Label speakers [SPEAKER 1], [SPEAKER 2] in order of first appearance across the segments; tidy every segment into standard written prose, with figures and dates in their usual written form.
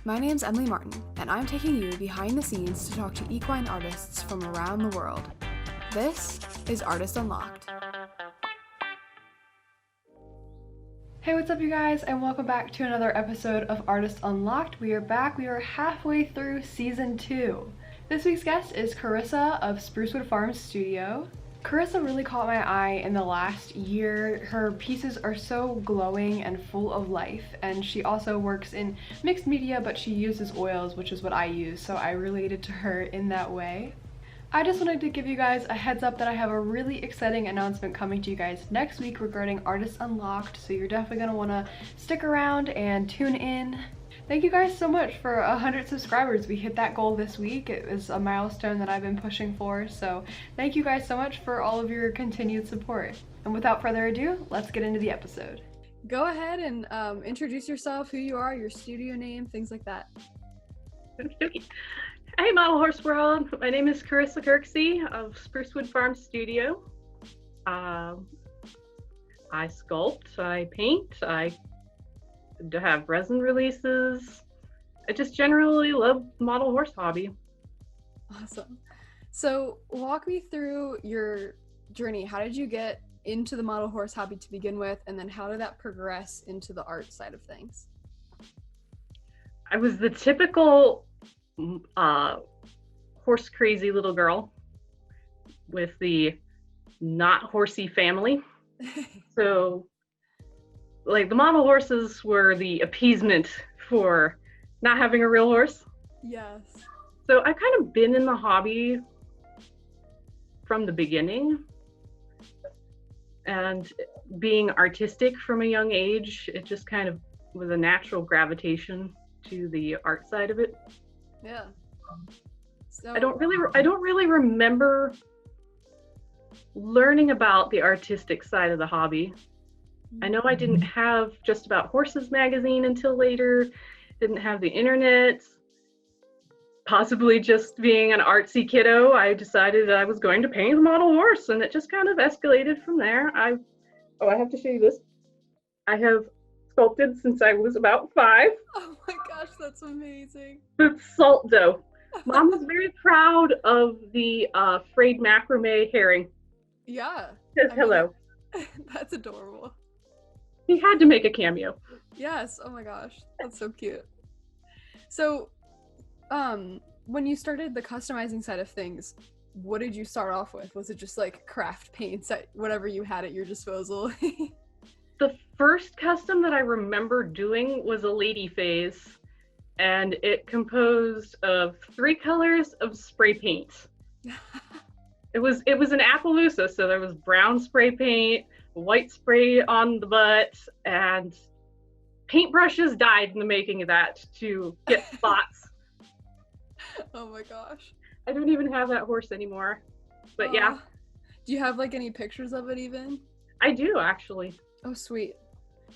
[SPEAKER 1] My name's Emily Martin, and I'm taking you behind the scenes to talk to equine artists from around the world. This is Artist Unlocked. Hey, what's up, you guys, and welcome back to another episode of Artist Unlocked. We are back. We are halfway through Season 2. This week's guest is Carissa of Sprucewood Farms Studio. Carissa really caught my eye in the last year. Her pieces are so glowing and full of life, and she also works in mixed media, but she uses oils, which is what I use, so I related to her in that way. I just wanted to give you guys a heads up that I have a really exciting announcement coming to you guys next week regarding Artist Unlocked, so you're definitely going to want to stick around and tune in. Thank you guys so much for 100 subscribers. We hit that goal this week. It was a milestone that I've been pushing for, so thank you guys so much for all of your continued support. And without further ado, let's get into the episode. Go ahead and introduce yourself, who you are, your studio name, things like that.
[SPEAKER 2] Hey, Model Horse World. My name is Carissa of Sprucewood Farms Studio. I sculpt, I paint, I have resin releases. I just generally love the model horse hobby.
[SPEAKER 1] Awesome. So walk me through your journey. How did you get into the model horse hobby to begin with, and then how did that progress into the art side of things?
[SPEAKER 2] I was the typical horse crazy little girl with the not horsey family. So like the model horses were the appeasement for not having a real horse.
[SPEAKER 1] Yes.
[SPEAKER 2] So I've kind of been in the hobby from the beginning, and being artistic from a young age, it just kind of was a natural gravitation to the art side of it.
[SPEAKER 1] Yeah. So
[SPEAKER 2] I don't really remember learning about the artistic side of the hobby. I know I didn't have Just About Horses magazine until later, didn't have the internet. Possibly just being an artsy kiddo, I decided I was going to paint a model horse, and it just kind of escalated from there. I have to show you this. I have sculpted since I was about 5.
[SPEAKER 1] Oh my gosh, that's amazing.
[SPEAKER 2] The salt dough. Mom was very proud of the frayed macrame herring.
[SPEAKER 1] Yeah.
[SPEAKER 2] Says hello.
[SPEAKER 1] That's adorable.
[SPEAKER 2] He had to make a cameo.
[SPEAKER 1] Yes. Oh my gosh, that's so cute. So, when you started the customizing side of things, what did you start off with? Was it just like craft paints, whatever you had at your disposal?
[SPEAKER 2] The first custom that I remember doing was a lady phase, and it composed of 3 colors of spray paint. It was an Appaloosa, so there was brown spray paint, white spray on the butt, and paintbrushes died in the making of that to get spots.
[SPEAKER 1] Oh my gosh.
[SPEAKER 2] I don't even have that horse anymore, but yeah.
[SPEAKER 1] Do you have like any pictures of it even?
[SPEAKER 2] I do, actually.
[SPEAKER 1] Oh, sweet.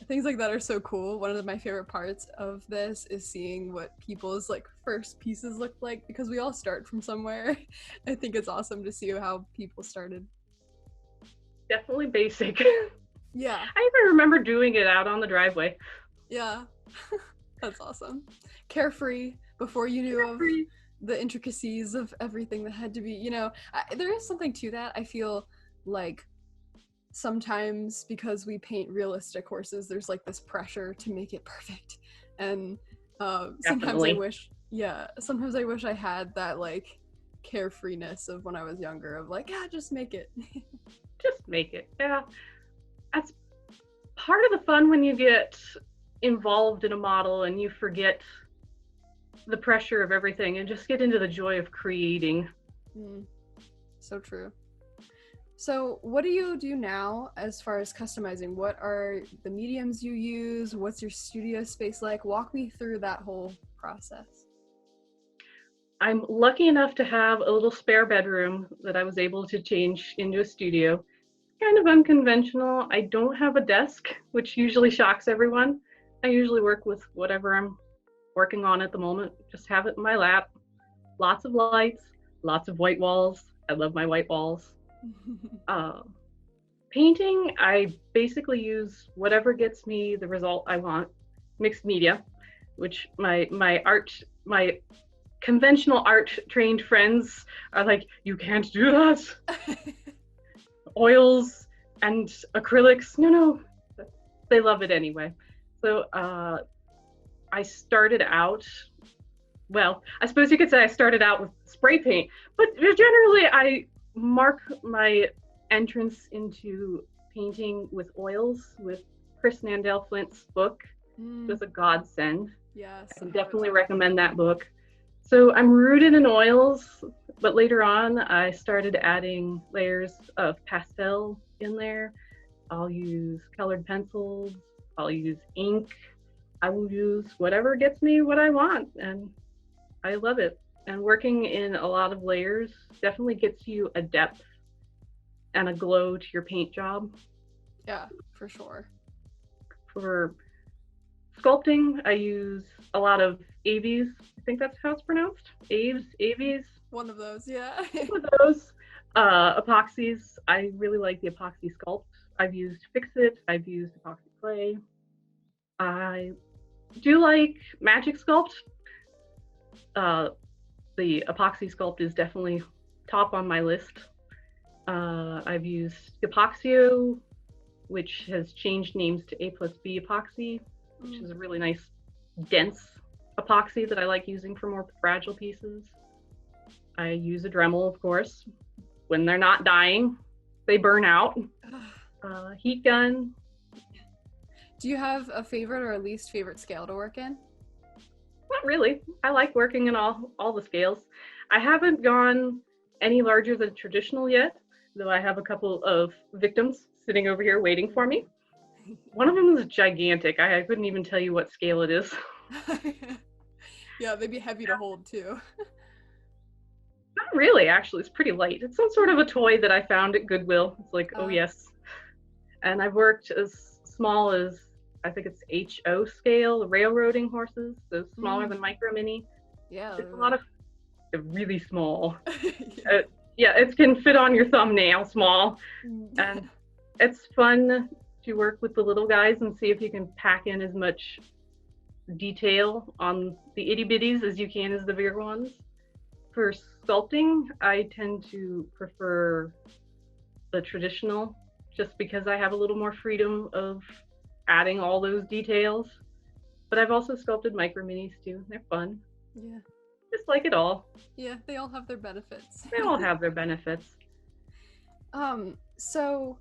[SPEAKER 1] Things like that are so cool. One of my favorite parts of this is seeing what people's like first pieces look like, because we all start from somewhere. I think it's awesome to see how people started.
[SPEAKER 2] Definitely basic.
[SPEAKER 1] Yeah.
[SPEAKER 2] I even remember doing it out on the driveway.
[SPEAKER 1] Yeah. That's awesome. Carefree, before you knew of the intricacies of everything that had to be, you know, there is something to that. I feel like sometimes because we paint realistic horses, there's like this pressure to make it perfect. And sometimes I wish I had that like carefreeness of when I was younger, of like, just make it.
[SPEAKER 2] Just make it. Yeah. That's part of the fun when you get involved in a model and you forget the pressure of everything and just get into the joy of creating.
[SPEAKER 1] So true. So what do you do now as far as customizing? What are the mediums you use? What's your studio space like? Walk me through that whole process.
[SPEAKER 2] I'm lucky enough to have a little spare bedroom that I was able to change into a studio. Kind of unconventional. I don't have a desk, which usually shocks everyone. I usually work with whatever I'm working on at the moment. Just have it in my lap. Lots of lights, lots of white walls. I love my white walls. Painting, I basically use whatever gets me the result I want. Mixed media. which my conventional art trained friends are like, you can't do that. Oils and acrylics, no, they love it anyway. So I started out, well, I suppose you could say I started out with spray paint, but generally I mark my entrance into painting with oils with Chris Nandel Flint's book. It was a godsend.
[SPEAKER 3] Yes.
[SPEAKER 2] I definitely recommend that book. So I'm rooted in oils, but later on I started adding layers of pastel in there. I'll use colored pencils, I'll use ink, I will use whatever gets me what I want, and I love it. And working in a lot of layers definitely gets you a depth and a glow to your paint job.
[SPEAKER 3] Yeah, for sure.
[SPEAKER 2] For sculpting, I use a lot of Avies. I think that's how it's pronounced. Avies.
[SPEAKER 3] One of those, yeah.
[SPEAKER 2] One of those. Epoxies. I really like the epoxy sculpt. I've used Fix-It. I've used epoxy clay. I do like Magic Sculpt. The epoxy sculpt is definitely top on my list. I've used Epoxio, which has changed names to A+B epoxy, which is a really nice, dense epoxy that I like using for more fragile pieces. I use a Dremel, of course. When they're not dying, they burn out. Heat gun.
[SPEAKER 3] Do you have a favorite or a least favorite scale to work in?
[SPEAKER 2] Not really. I like working in all the scales. I haven't gone any larger than traditional yet, though I have a couple of victims sitting over here waiting for me. One of them is gigantic. I couldn't even tell you what scale it is.
[SPEAKER 3] Yeah, they'd be heavy to hold too.
[SPEAKER 2] Not really, actually. It's pretty light. It's some sort of a toy that I found at Goodwill. It's like, oh yes. And I've worked as small as, I think it's HO scale, the railroading horses, so smaller than Micro Mini.
[SPEAKER 3] Yeah.
[SPEAKER 2] It's a lot of, they're really small.
[SPEAKER 3] Yeah.
[SPEAKER 2] It can fit on your thumbnail small. And it's fun to work with the little guys and see if you can pack in as much detail on the itty bitties as you can as the bigger ones. For sculpting, I tend to prefer the traditional just because I have a little more freedom of adding all those details. But I've also sculpted Micro Minis too. They're fun.
[SPEAKER 3] Yeah.
[SPEAKER 2] Just like it all.
[SPEAKER 3] Yeah, they all have their benefits.
[SPEAKER 2] They all have their benefits.
[SPEAKER 3] So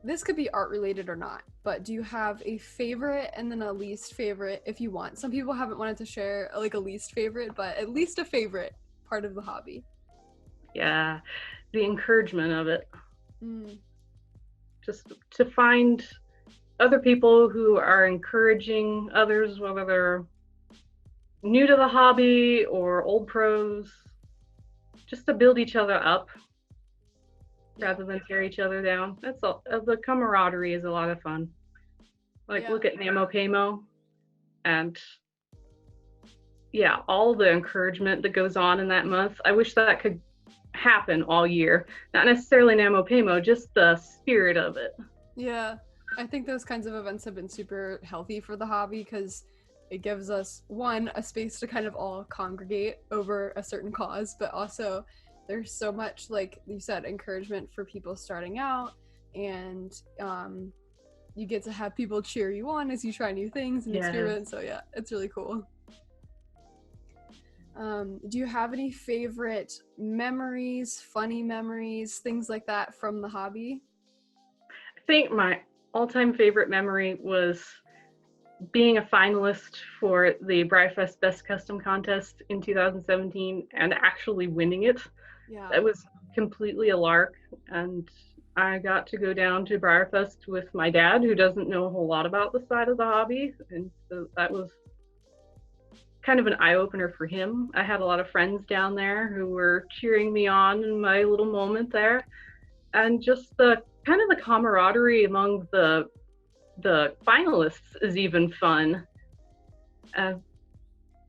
[SPEAKER 3] this could be art related or not, but do you have a favorite and then a least favorite if you want? Some people haven't wanted to share like a least favorite, but at least a favorite part of the hobby.
[SPEAKER 2] Yeah, the encouragement of it. Just to find other people who are encouraging others, whether they're new to the hobby or old pros, just to build each other up rather than tear each other down. That's all. The camaraderie is a lot of fun. Like, look at NaMoPayMo, and yeah, all the encouragement that goes on in that month. I wish that could happen all year. Not necessarily NaMoPayMo, just the spirit of it.
[SPEAKER 3] Yeah, I think those kinds of events have been super healthy for the hobby because it gives us, one, a space to kind of all congregate over a certain cause, but also there's so much, like you said, encouragement for people starting out, and you get to have people cheer you on as you try new things and experiments. So yeah, it's really cool. Do you have any favorite memories, funny memories, things like that from the hobby?
[SPEAKER 2] I think my all-time favorite memory was being a finalist for the Breyerfest Best Custom Contest in 2017 and actually winning it.
[SPEAKER 3] Yeah.
[SPEAKER 2] That was completely a lark, and I got to go down to Breyerfest with my dad, who doesn't know a whole lot about the side of the hobby, and so that was kind of an eye-opener for him. I had a lot of friends down there who were cheering me on in my little moment there, and just the kind of the camaraderie among the finalists is even fun.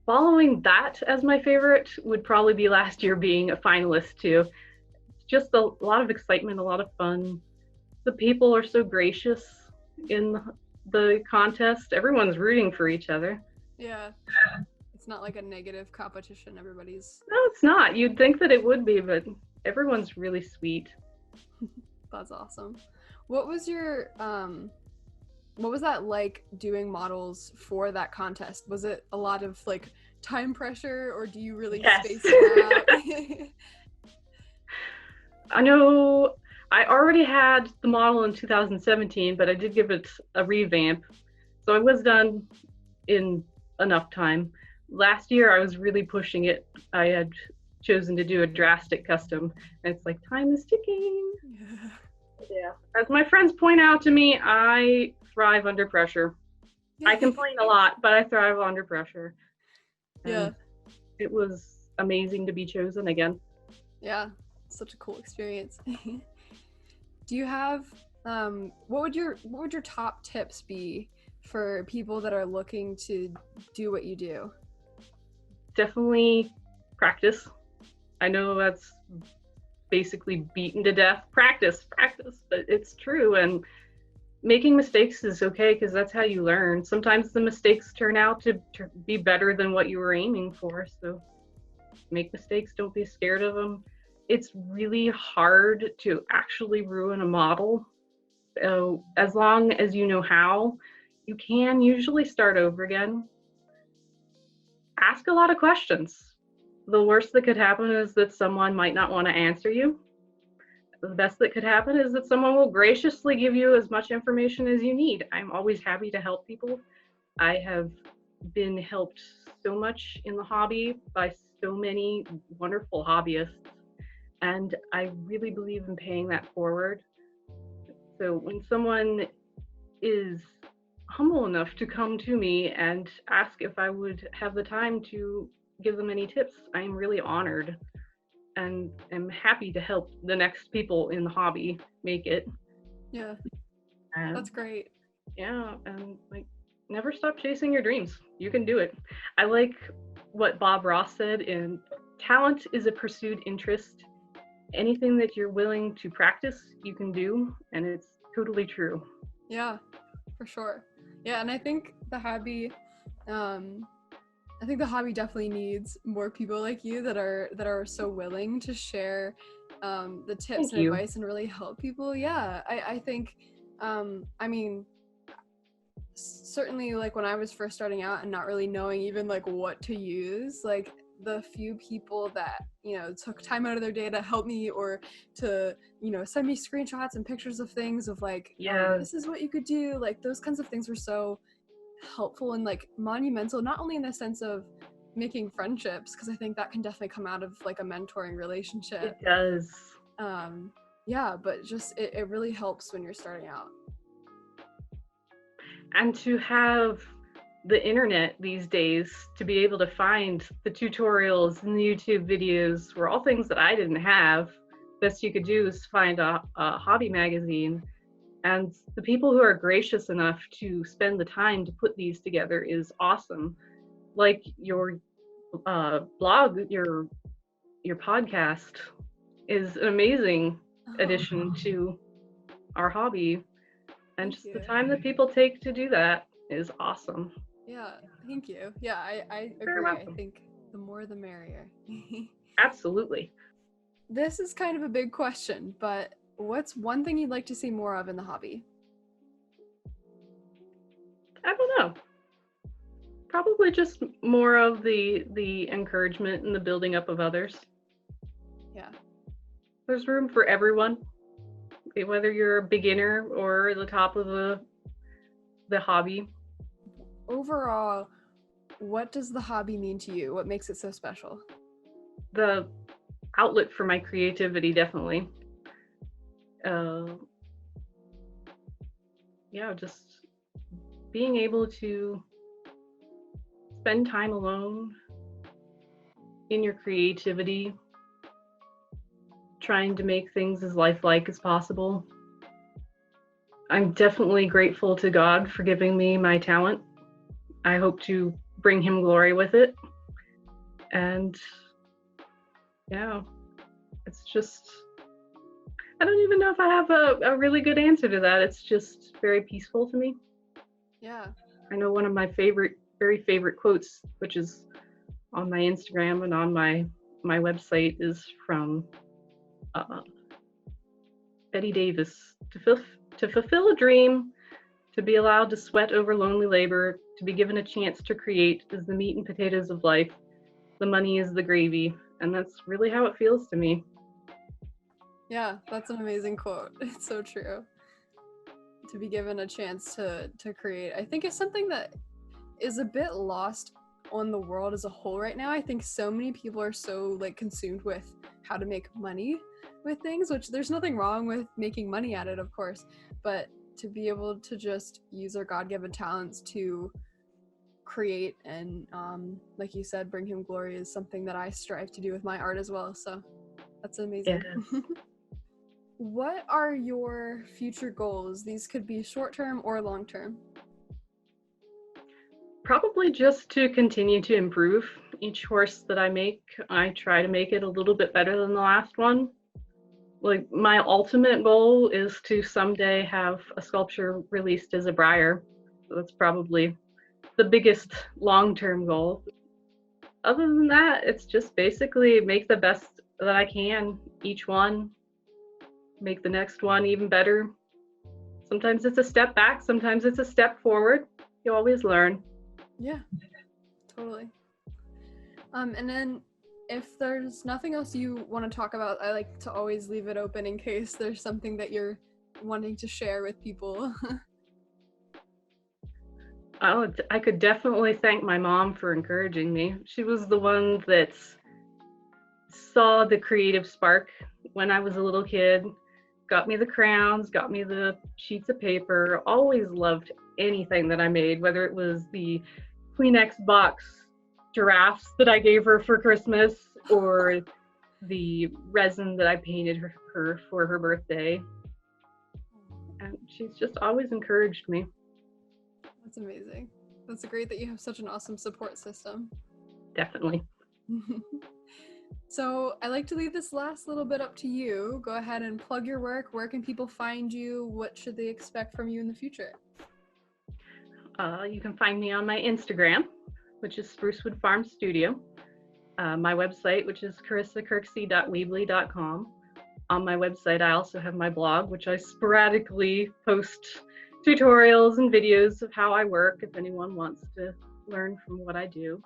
[SPEAKER 2] Following that as my favorite would probably be last year being a finalist too. It's just a lot of excitement, a lot of fun. The people are so gracious in the contest. Everyone's rooting for each other.
[SPEAKER 3] Yeah. It's not like a negative competition. Everybody's.
[SPEAKER 2] No, it's not. You'd think that it would be, but everyone's really sweet.
[SPEAKER 3] That's awesome. What was your what was that like doing models for that contest? Was it a lot of like time pressure, or do you really
[SPEAKER 2] Yes.
[SPEAKER 3] space it out?
[SPEAKER 2] I know I already had the model in 2017, but I did give it a revamp. So I was done in enough time. Last year I was really pushing it. I had chosen to do a drastic custom, and it's like time is ticking. Yeah. As my friends point out to me, I thrive under pressure. I complain a lot, but I thrive under pressure. And
[SPEAKER 3] Yeah.
[SPEAKER 2] it was amazing to be chosen again.
[SPEAKER 3] Yeah. Such a cool experience. Do you have what would your top tips be for people that are looking to do what you do?
[SPEAKER 2] Definitely practice. I know that's basically beaten to death. Practice, but it's true. And making mistakes is okay, because that's how you learn. Sometimes the mistakes turn out to be better than what you were aiming for. So make mistakes, don't be scared of them. It's really hard to actually ruin a model. As long as you know how, you can usually start over again. Ask a lot of questions. The worst that could happen is that someone might not want to answer you. The best that could happen is that someone will graciously give you as much information as you need. I'm always happy to help people. I have been helped so much in the hobby by so many wonderful hobbyists, and I really believe in paying that forward. So when someone is humble enough to come to me and ask if I would have the time to give them any tips, I'm really honored and am happy to help the next people in the hobby make it.
[SPEAKER 3] Yeah.
[SPEAKER 2] And
[SPEAKER 3] That's great.
[SPEAKER 2] yeah, and like, never stop chasing your dreams. You can do it. I like what Bob Ross said in talent is a pursued interest. Anything that you're willing to practice, you can do, and it's totally true.
[SPEAKER 3] Yeah, for sure. Yeah, and I think the hobby definitely needs more people like you that are so willing to share the tips
[SPEAKER 2] Thank
[SPEAKER 3] and
[SPEAKER 2] you.
[SPEAKER 3] advice and really help people. Yeah, I think I mean, certainly like when I was first starting out and not really knowing even like what to use, like the few people that, you know, took time out of their day to help me or to, you know, send me screenshots and pictures of things of like,
[SPEAKER 2] Yeah.
[SPEAKER 3] this is what you could do, like those kinds of things were so helpful and like monumental, not only in the sense of making friendships, because I think that can definitely come out of like a mentoring relationship.
[SPEAKER 2] It does.
[SPEAKER 3] Yeah, but just it really helps when you're starting out.
[SPEAKER 2] And to have the internet these days, to be able to find the tutorials and the YouTube videos were all things that I didn't have. Best you could do is find a hobby magazine, and the people who are gracious enough to spend the time to put these together is awesome. Like your blog, your podcast is an amazing addition to our hobby, and
[SPEAKER 3] Thank
[SPEAKER 2] just
[SPEAKER 3] you.
[SPEAKER 2] the time that people take to do that is awesome.
[SPEAKER 3] Yeah, thank you. Yeah, I
[SPEAKER 2] You're
[SPEAKER 3] agree. I
[SPEAKER 2] welcome.
[SPEAKER 3] think the more the merrier.
[SPEAKER 2] Absolutely.
[SPEAKER 3] This is kind of a big question, but what's one thing you'd like to see more of in the hobby?
[SPEAKER 2] I don't know. Probably just more of the encouragement and the building up of others.
[SPEAKER 3] Yeah.
[SPEAKER 2] There's room for everyone, whether you're a beginner or at the top of the hobby.
[SPEAKER 3] Overall, what does the hobby mean to you? What makes it so special?
[SPEAKER 2] The outlet for my creativity, definitely. Yeah, just being able to spend time alone in your creativity, trying to make things as lifelike as possible. I'm definitely grateful to God for giving me my talent. I hope to bring him glory with it. And yeah, it's just, I don't even know if I have a really good answer to that. It's just very peaceful to me.
[SPEAKER 3] Yeah.
[SPEAKER 2] I know one of my favorite very favorite quotes, which is on my Instagram and on my website, is from Betty Davis. To fulfill a dream, to be allowed to sweat over lonely labor, to be given a chance to create is the meat and potatoes of life. The money is the gravy. And that's really how it feels to me.
[SPEAKER 3] Yeah, that's an amazing quote. It's so true. To be given a chance to create, I think, is something that is a bit lost on the world as a whole right now. I think so many people are so like consumed with how to make money with things, which there's nothing wrong with making money at it, of course, but to be able to just use our God-given talents to create and like you said, bring him glory is something that I strive to do with my art as well. So that's amazing.
[SPEAKER 2] Yes.
[SPEAKER 3] What are your future goals? These could be short-term or long-term.
[SPEAKER 2] Probably just to continue to improve each horse that I make. I try to make it a little bit better than the last one. Like, my ultimate goal is to someday have a sculpture released as a Breyer. So that's probably the biggest long-term goal. Other than that, it's just basically make the best that I can each one, make the next one even better. Sometimes it's a step back, sometimes it's a step forward. You always learn.
[SPEAKER 3] Yeah, totally. And then if there's nothing else you want to talk about, I like to always leave it open in case there's something that you're wanting to share with people.
[SPEAKER 2] I could definitely thank my mom for encouraging me. She was the one that saw the creative spark when I was a little kid, got me the crowns, got me the sheets of paper, always loved anything that I made, whether it was the Kleenex box giraffes that I gave her for Christmas or the resin that I painted her for her birthday. And she's just always encouraged me.
[SPEAKER 3] That's amazing. That's great that you have such an awesome support system.
[SPEAKER 2] Definitely.
[SPEAKER 3] So I like to leave this last little bit up to you. Go ahead and plug your work. Where can people find you? What should they expect from you in the future?
[SPEAKER 2] You can find me on my Instagram, which is Sprucewood Farm Studio. My website, which is carissakirksey.weebly.com. On my website, I also have my blog, which I sporadically post tutorials and videos of how I work if anyone wants to learn from what I do.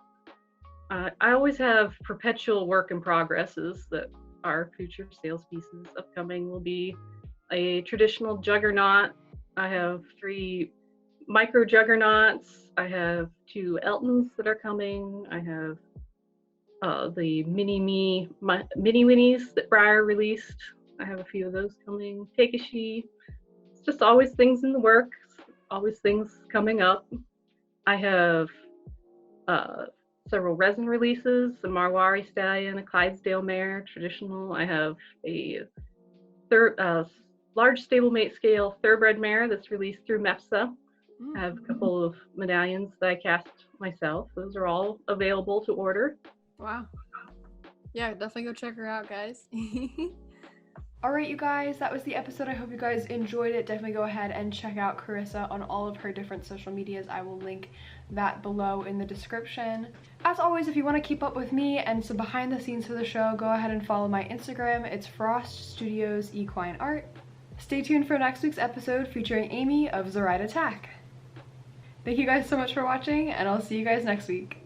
[SPEAKER 2] I always have perpetual work in progresses that are future sales pieces. Upcoming will be a traditional juggernaut. I have 3 micro juggernauts. I have 2 Eltons that are coming. I have the mini Winnies that Breyer released. I have a few of those coming. Takeshi. It's just always things in the works, always things coming up. I have several resin releases, a Marwari stallion, a Clydesdale mare, traditional. I have a large stablemate scale thoroughbred mare that's released through MEPSA. I have a couple of medallions that I cast myself. Those are all available to order.
[SPEAKER 3] Wow. Yeah, definitely go check her out, guys.
[SPEAKER 1] Alright, you guys, that was the episode. I hope you guys enjoyed it. Definitely go ahead and check out Carissa on all of her different social medias. I will link that below in the description. As always, if you want to keep up with me and some behind the scenes for the show, go ahead and follow my Instagram. It's Frost Studios Equine Art. Stay tuned for next week's episode featuring Amy of Zoraida Tack. Thank you guys so much for watching, and I'll see you guys next week.